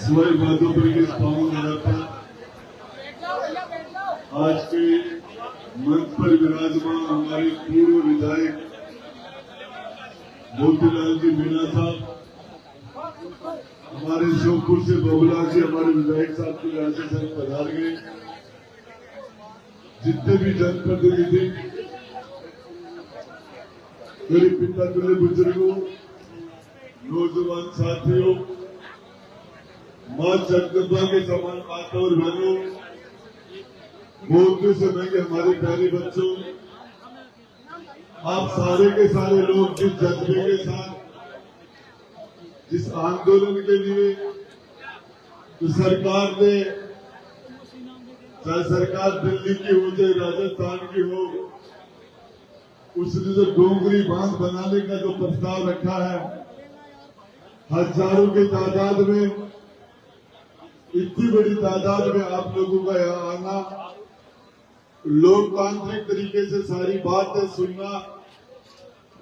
सवाई माधोपुर के पावन पर आज के मंच पर विराजमान हमारे पूर्व विधायक मोतीलाल जी मीणा साहब, हमारे श्योपुर से बबुला जी हमारे विधायक साहब के राज्य से पधार गए, जितने भी जनप्रतिनिधि, मेरे पिता तुल्य बुजुर्गों, नौजवान साथियों, मां जगदम्बा के समान माता और बहनों, बोलते समय के हमारे प्यारे बच्चों, आप सारे के सारे लोग जिस जज्बे के साथ, जिस आंदोलन के लिए तो सरकार ने, चाहे सरकार दिल्ली की हो चाहे राजस्थान की हो, उसने जो डोंगरी बांध बनाने का जो प्रस्ताव रखा है, हजारों की तादाद में, इतनी बड़ी तादाद में आप लोगों का यहाँ आना, लोकतांत्रिक तरीके से सारी बातें सुनना,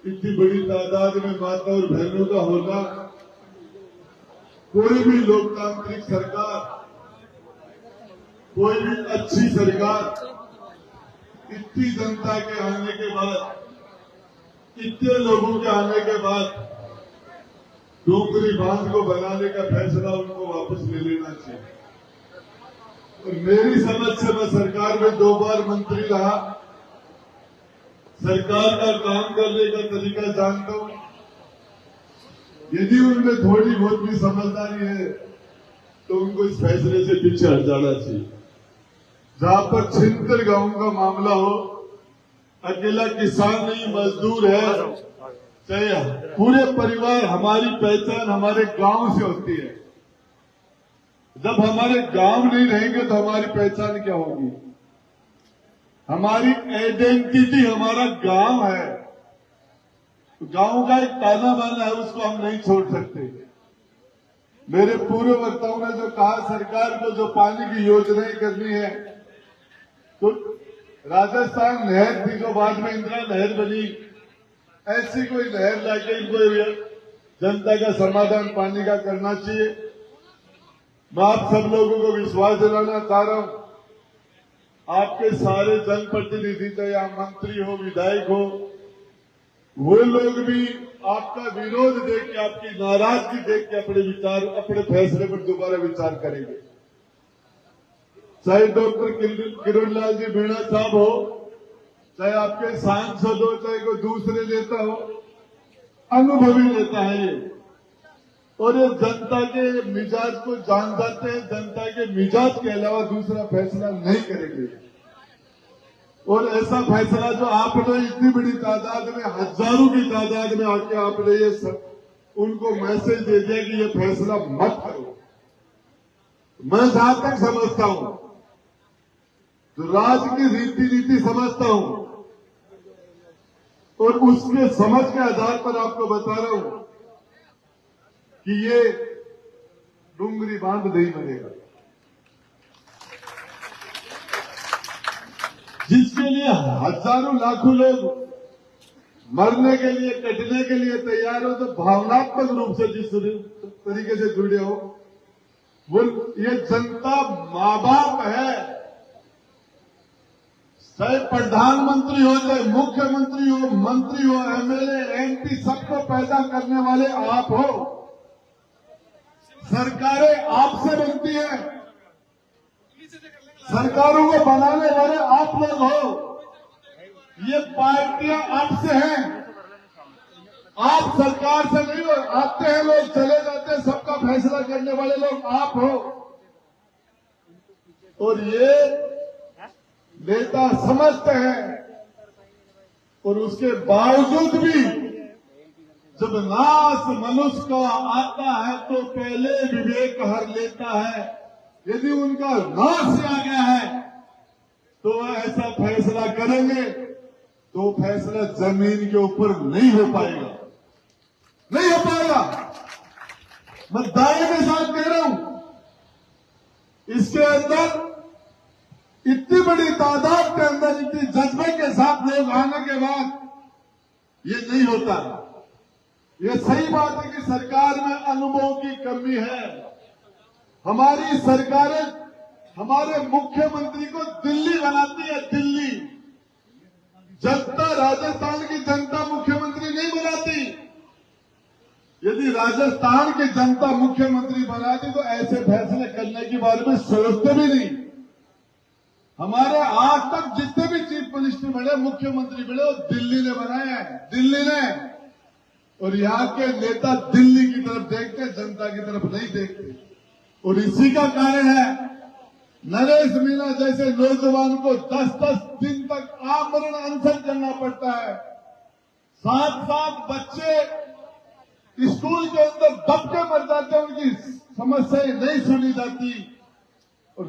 इतनी बड़ी तादाद में माता और बहनों का होना, कोई भी लोकतांत्रिक सरकार, कोई भी अच्छी सरकार इतनी जनता के आने के बाद, इतने लोगों के आने के बाद डोंगरी बांध को बनाने का फैसला उनको वापस ले लेना चाहिए। और मेरी समझ से मैं सरकार में 2 बार मंत्री रहा, सरकार का काम करने का तरीका जानता हूं। यदि उनमें थोड़ी बहुत भी समझदारी है तो उनको इस फैसले से पीछे हट जाना चाहिए। जहां पर 76 गांवों का मामला हो, अकेला किसान नहीं, मजदूर है, चाहे पूरे परिवार, हमारी पहचान हमारे गांव से होती है। जब हमारे गांव नहीं रहेंगे तो हमारी पहचान क्या होगी? हमारी आइडेंटिटी हमारा गांव है, तो गांव का एक ताना बाना है, उसको हम नहीं छोड़ सकते। मेरे पूर्व वक्ताओं ने जो कहा, सरकार को जो पानी की योजनाएं करनी है, तो राजस्थान नहर थी जो बाद में इंदिरा नहर बनी, ऐसी कोई नहर लाके इनको जनता का समाधान पानी का करना चाहिए। मैं आप सब लोगों को विश्वास दिलाना चाह रहा हूं, आपके सारे जनप्रतिनिधि, चाहे आप मंत्री हो, विधायक हो, वो लोग भी आपका विरोध देख के, आपकी नाराजगी देख के अपने विचार, अपने फैसले पर दोबारा विचार करेंगे। चाहे डॉक्टर किरोड़लाल जी मीणा साहब हो, चाहे आपके सांसद हो, चाहे कोई दूसरे नेता हो, अनुभवी नेता है ये, और ये जनता के मिजाज को जान जाते हैं, जनता के मिजाज के अलावा दूसरा फैसला नहीं करेंगे। और ऐसा फैसला जो आपने इतनी बड़ी तादाद में, हजारों की तादाद में आके आपने ये उनको मैसेज दे दिया कि ये फैसला मत करो। मैं जहां तक समझता हूं, तो राज की रीति नीति समझता हूं, और उसके समझ के आधार पर आपको बता रहा हूं कि ये डोंगरी बांध नहीं बनेगा, जिसके लिए हजारों लाखों लोग मरने के लिए, कटने के लिए तैयार हो, तो भावनात्मक रूप से जिस तरीके से जुड़े हो, वो ये जनता मां बाप है। चाहे प्रधानमंत्री हो, चाहे मुख्यमंत्री हो, मंत्री हो, एमएलए, एमपी, सबको पैदा करने वाले आप हो। सरकारें आपसे बनती हैं, सरकारों को बनाने वाले आप लोग हो। ये पार्टियां आपसे हैं, आप सरकार से नहीं हो। आते हैं लोग, चले जाते हैं, सबका फैसला करने वाले लोग आप हो। और ये नेता समझते हैं, और उसके बावजूद भी जब नाश मनुष्य का आता है तो पहले विवेक हर लेता है। यदि उनका नाश आ गया है तो वह ऐसा फैसला करेंगे, तो फैसला जमीन के ऊपर नहीं हो पाएगा, नहीं हो पाएगा। मैं दावे के साथ कह रहा हूं, इसके अंदर इतनी बड़ी तादाद के अंदर, इतनी जज्बे के साथ लोग आने के बाद ये नहीं होता। ये सही बात है कि सरकार में अनुभव की कमी है, हमारी सरकारें हमारे मुख्यमंत्री को दिल्ली बनाती है, दिल्ली। जनता, राजस्थान की जनता मुख्यमंत्री नहीं बनाती। यदि राजस्थान की जनता मुख्यमंत्री बनाती तो ऐसे फैसले करने के बारे में सोचते भी नहीं। हमारे आज तक जितने भी चीफ मिनिस्टर बने, मुख्यमंत्री बने, वो दिल्ली ने बनाए हैं, दिल्ली ने। और यहाँ के नेता दिल्ली की तरफ देखते, जनता की तरफ नहीं देखते। और इसी का कारण है नरेश मीणा जैसे नौजवान को 10-10 दिन तक आमरण अनशन करना पड़ता है। 7-7 बच्चे स्कूल के अंदर दब के मर जाते हैं, उनकी समस्याएं नहीं सुनी जाती और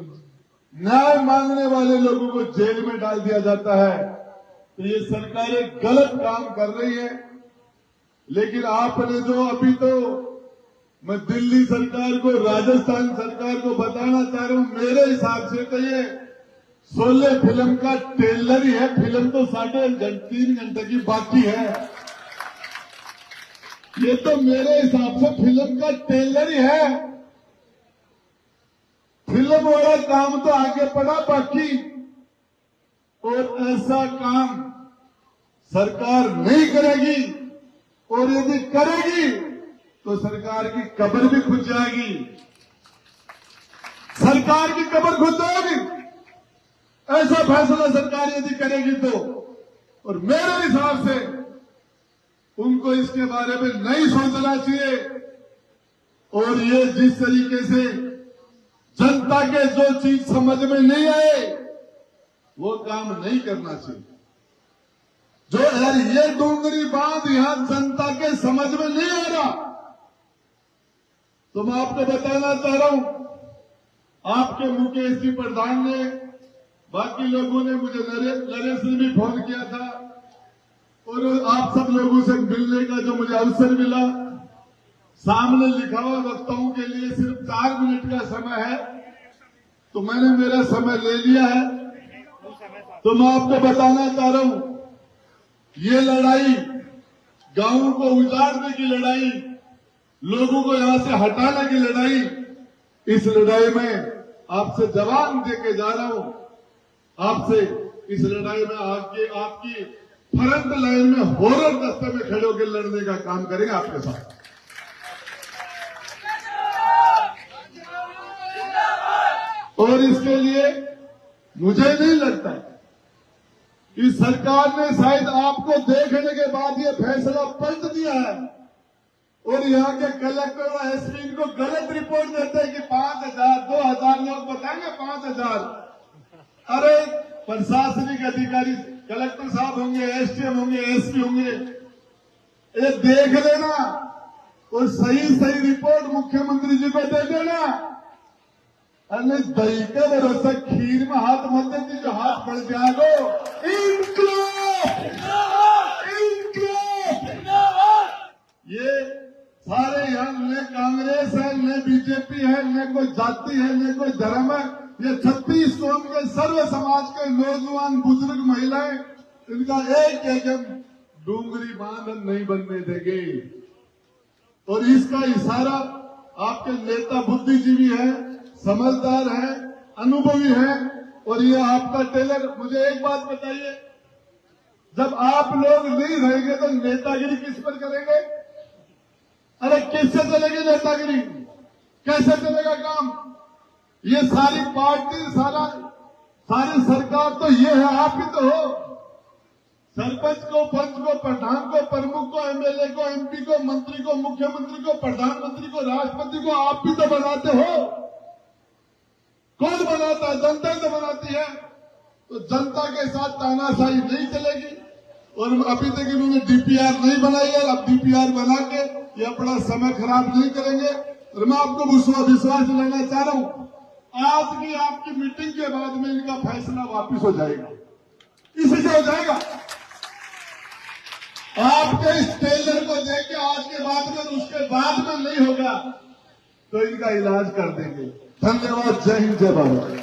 न्याय मांगने वाले लोगों को जेल में डाल दिया जाता है। तो ये सरकारें गलत काम कर रही है। लेकिन आपने जो अभी तो मैं दिल्ली सरकार को, राजस्थान सरकार को बताना चाह रहा हूं, मेरे हिसाब से तो ये 16 फिल्म का ट्रेलर ही है। फिल्म तो 3.5 घंटे की बाकी है। ये तो मेरे हिसाब से फिल्म का ट्रेलर ही है। फिल्म वाला काम तो आगे पड़ा बाकी। और ऐसा काम सरकार नहीं करेगी, और यदि करेगी तो सरकार की कब्र भी खुद जाएगी। सरकार की कब्र खुद जाएगी ऐसा फैसला सरकार यदि करेगी तो। और मेरे हिसाब से उनको इसके बारे में नहीं सोचना चाहिए। और ये जिस तरीके से जनता के जो चीज समझ में नहीं आए वो काम नहीं करना चाहिए। जो यार ये डूंगरी बांध यहां जनता के समझ में नहीं आ रहा, तो मैं आपको बताना चाह रहा हूं, आपके मुकेश जी प्रधान ने, बाकी लोगों ने, मुझे नरेश ने भी फोन किया था, और आप सब लोगों से मिलने का जो मुझे अवसर मिला। सामने लिखा हुआ वक्ताओं के लिए सिर्फ 4 मिनट का समय है, तो मैंने मेरा समय ले लिया है। तो मैं आपको बताना चाह रहा हूं, ये लड़ाई गांवों को उजाड़ने की लड़ाई, लोगों को यहां से हटाने की लड़ाई, इस लड़ाई में आपसे जवाब देके जा रहा हूं। आपसे इस लड़ाई में आगे आपकी फ्रंट लाइन में हॉरर दस्ते में खड़े होकर लड़ने का काम करेंगे आपके साथ। और इसके लिए मुझे नहीं लगता कि सरकार ने शायद आपको देखने के बाद ये फैसला पलट दिया है, और यहाँ के कलेक्टर और एसपी को गलत रिपोर्ट देते हैं कि 5,000 2,000 लोग बताएंगे 5,000। अरे प्रशासनिक अधिकारी कलेक्टर साहब होंगे, एसडीएम होंगे, एसपी होंगे, ये देख लेना और सही रिपोर्ट मुख्यमंत्री जी को दे देना। अरे दही के भरोसा खीर में हाथ मत देती, जो हाथ बढ़ जाएगो। ये सारे यहाँ न कांग्रेस है, न बीजेपी है, न कोई जाति है, न कोई धर्म है। ये 36 कौम के सर्व समाज के नौजवान, बुजुर्ग, महिलाएं, इनका एक डूंगरी बांध नहीं बनने देंगे। और इसका इशारा आपके नेता बुद्धिजीवी है, समझदार है, अनुभवी है। और ये आपका टेलर, मुझे एक बात बताइए, जब आप लोग नहीं रहेंगे तो नेतागिरी किस पर करेंगे? अरे किससे चलेगी नेतागिरी? कैसे चलेगा काम? ये सारी पार्टी, सारी सरकार तो ये है, आप ही तो हो। सरपंच को, पंच को, प्रधान को, प्रमुख को, एमएलए को, एमपी को, मंत्री को, मुख्यमंत्री को, प्रधानमंत्री को, राष्ट्रपति को आप भी तो बनाते हो। कौन बनाता है? जनता तो बनाती है। तो जनता के साथ तानाशाही नहीं चलेगी। और अभी तक इन्होंने डीपीआर नहीं बनाई है, अब डीपीआर बना के ये अपना समय खराब नहीं करेंगे। और मैं आपको विश्वास दिलाना चाह रहा हूं, आज की आपकी मीटिंग के बाद में इनका फैसला वापिस हो जाएगा। इसी से हो जाएगा। आपके इस टेलर को देख के आज के बाद में, उसके बाद में नहीं होगा तो इनका इलाज कर देंगे। धन्यवाद। जय हिंद, जय भारत।